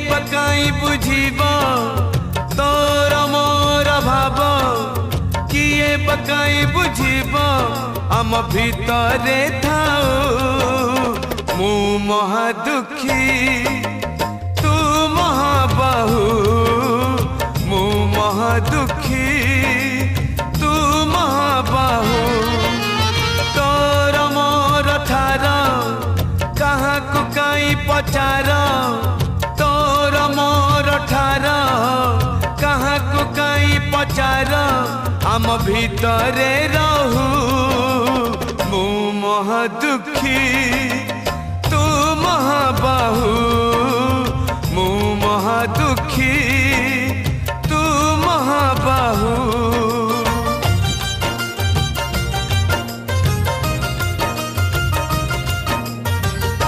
बकाई बुझीब तोर मोर भाव किए बकाई बुझीब आम भितरे थाऊ मु महा दुखी तू महाबाहू मु महा दुखी तू महाबाहू तोर मोर ठार कहाँ को कहीं पचार तोर मोर ठार कहाँ को कहीं पचार आम भितरे रहू मु महा दुखी।